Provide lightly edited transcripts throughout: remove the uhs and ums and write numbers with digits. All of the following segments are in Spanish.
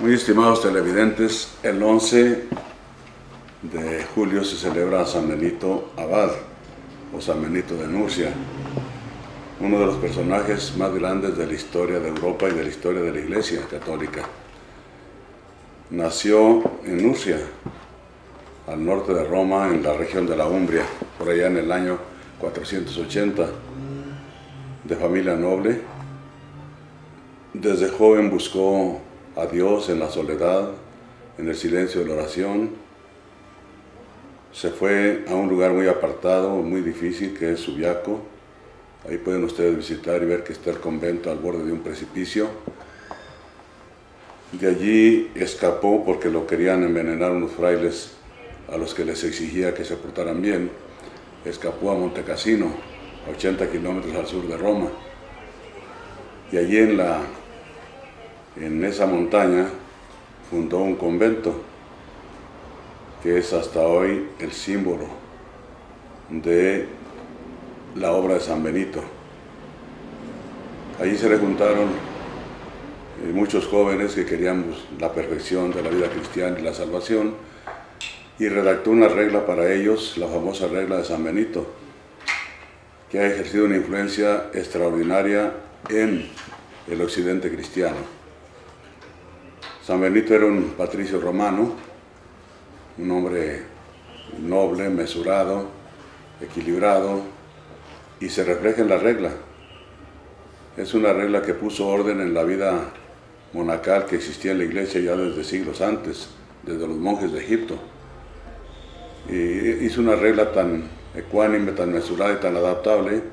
Muy estimados televidentes, el 11 de julio se celebra San Benito Abad, o San Benito de Nurcia, uno de los personajes más grandes de la historia de Europa y de la historia de la Iglesia Católica. Nació en Nurcia, al norte de Roma, en la región de la Umbria, por allá en el año 480, de familia noble. Desde joven buscó a Dios en la soledad, en el silencio de la oración. Se fue a un lugar muy apartado, muy difícil, que es Subiaco. Ahí pueden ustedes visitar y ver que está el convento al borde de un precipicio. De allí escapó porque lo querían envenenar unos frailes a los que les exigía que se portaran bien. Escapó a Montecassino, a 80 kilómetros al sur de Roma. Y allí en esa montaña fundó un convento que es hasta hoy el símbolo de la obra de San Benito. Allí se le juntaron muchos jóvenes que querían la perfección de la vida cristiana y la salvación, y redactó una regla para ellos, la famosa regla de San Benito, que ha ejercido una influencia extraordinaria en el occidente cristiano. San Benito era un patricio romano, un hombre noble, mesurado, equilibrado, y se refleja en la regla. Es una regla que puso orden en la vida monacal que existía en la iglesia ya desde siglos antes, desde los monjes de Egipto. Y hizo una regla tan ecuánime, tan mesurada y tan adaptable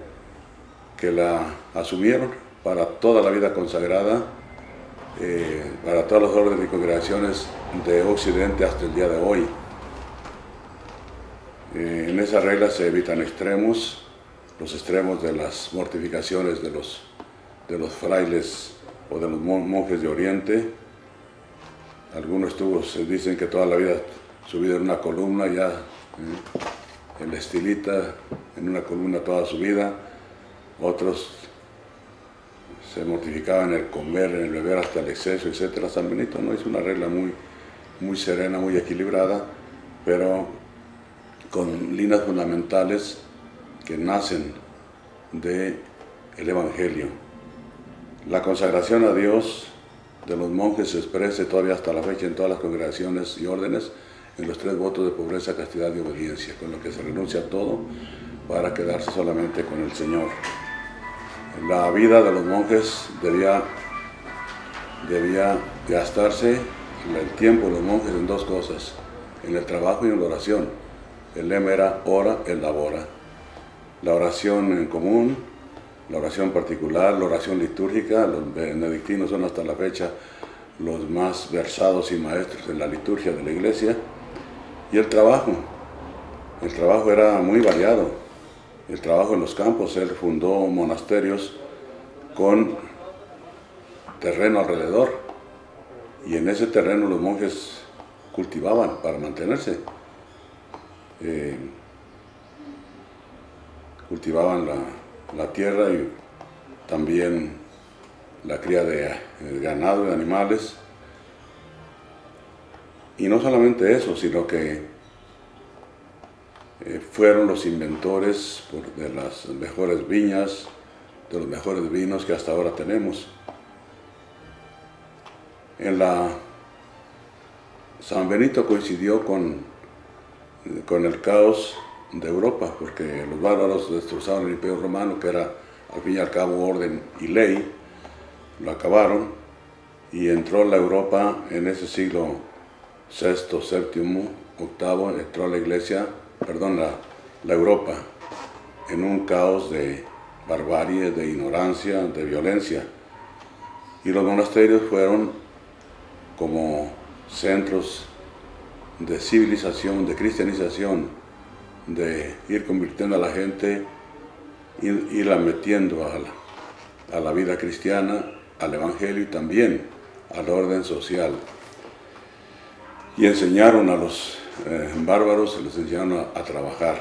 que la asumieron para toda la vida consagrada, para todas las órdenes y congregaciones de Occidente hasta el día de hoy. En esa regla se evitan extremos, los extremos de las mortificaciones de los frailes o de los monjes de Oriente. Algunos se dicen que toda la vida subido en una columna, ya en la estilita, en una columna toda su vida. Otros se mortificaban en el comer, en el beber hasta el exceso, etc. San Benito no hizo una regla muy serena, muy equilibrada, pero con líneas fundamentales que nacen del Evangelio. La consagración a Dios de los monjes se expresa todavía hasta la fecha en todas las congregaciones y órdenes en los 3 votos de pobreza, castidad y obediencia, con lo que se renuncia a todo para quedarse solamente con el Señor. La vida de los monjes debía gastarse, el tiempo de los monjes, en 2 cosas, en el trabajo y en la oración. El lema era ora et labora. La oración en común, la oración particular, la oración litúrgica. Los benedictinos son hasta la fecha los más versados y maestros en la liturgia de la iglesia. Y el trabajo era muy variado. El trabajo en los campos. Él fundó monasterios con terreno alrededor, y en ese terreno los monjes cultivaban para mantenerse. Cultivaban la tierra y también la cría de ganado y de animales. Y no solamente eso, sino que fueron los inventores de las mejores viñas, de los mejores vinos que hasta ahora tenemos. San Benito coincidió con el caos de Europa, porque los bárbaros destrozaron el Imperio Romano, que era al fin y al cabo orden y ley, lo acabaron, y entró la Europa en ese siglo VI, VII, VIII, entró la Europa en un caos de barbarie, de ignorancia, de violencia. Y los monasterios fueron como centros de civilización, de cristianización, de ir convirtiendo a la gente, irla metiendo a la vida cristiana, al Evangelio y también al orden social. Y enseñaron a los bárbaros, se les enseñaron a trabajar.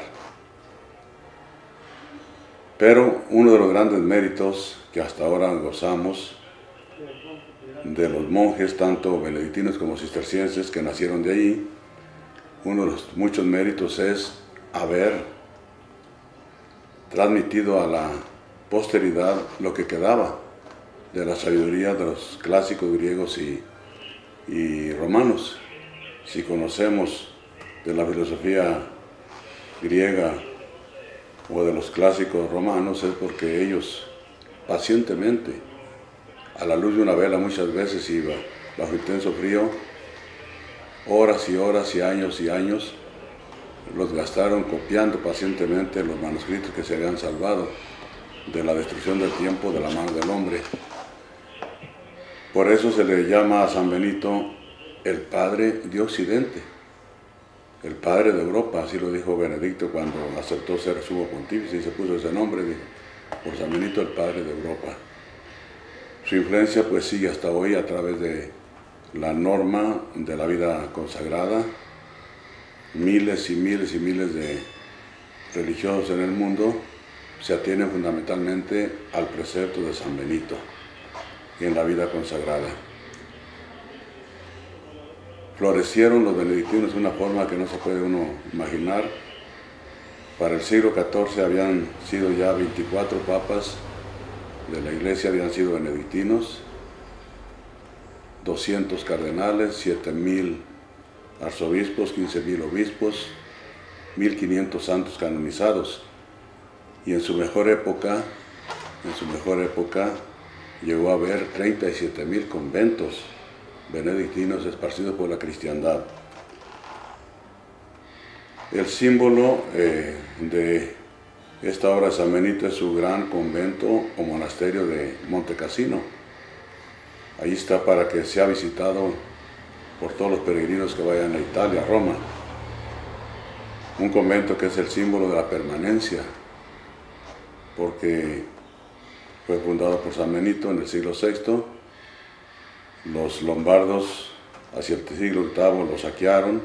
Pero uno de los grandes méritos que hasta ahora gozamos de los monjes, tanto benedictinos como cistercienses, que nacieron de allí. Uno de los muchos méritos es haber transmitido a la posteridad lo que quedaba de la sabiduría de los clásicos griegos y romanos. Si conocemos de la filosofía griega o de los clásicos romanos, es porque ellos pacientemente, a la luz de una vela muchas veces y bajo intenso frío, horas y horas y años, los gastaron copiando pacientemente los manuscritos que se habían salvado de la destrucción del tiempo de la mano del hombre. Por eso se le llama a San Benito el padre de Occidente, el padre de Europa, así lo dijo Benedicto cuando aceptó ser sumo pontífice y se puso ese nombre, dijo, por San Benito el padre de Europa. Su influencia pues sigue hasta hoy a través de la norma de la vida consagrada. Miles y miles y miles de religiosos en el mundo se atienen fundamentalmente al precepto de San Benito y en la vida consagrada. Florecieron los benedictinos de una forma que no se puede uno imaginar. Para el siglo XIV habían sido ya 24 papas de la Iglesia, habían sido benedictinos, 200 cardenales, 7,000 arzobispos, 15,000 obispos, 1,500 santos canonizados. Y en su mejor época llegó a haber 37,000 conventos benedictinos esparcidos por la cristiandad. El símbolo de esta obra de San Benito es su gran convento o monasterio de Monte Cassino. Ahí está para que sea visitado por todos los peregrinos que vayan a Italia, a Roma. Un convento que es el símbolo de la permanencia, porque fue fundado por San Benito en el siglo VI. Los lombardos hacia el siglo VIII lo saquearon,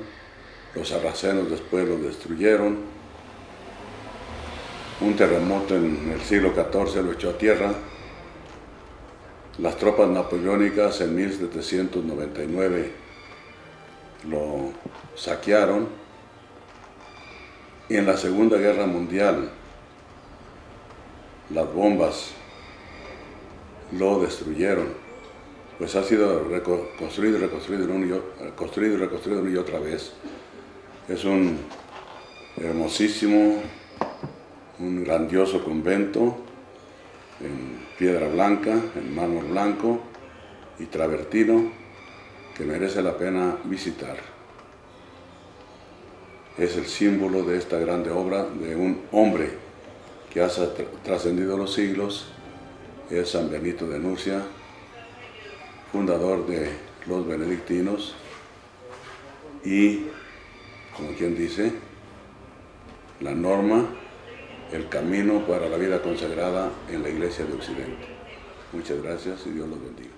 los sarracenos después lo destruyeron. Un terremoto en el siglo XIV lo echó a tierra. Las tropas napoleónicas en 1799 lo saquearon. Y en la Segunda Guerra Mundial las bombas lo destruyeron. Pues ha sido construido y reconstruido una y otra vez. Es un hermosísimo, un grandioso convento en piedra blanca, en mármol blanco y travertino, que merece la pena visitar. Es el símbolo de esta grande obra de un hombre que ha trascendido los siglos. Es San Benito de Nursia, fundador de los benedictinos y, como quien dice, la norma, el camino para la vida consagrada en la Iglesia de Occidente. Muchas gracias y Dios los bendiga.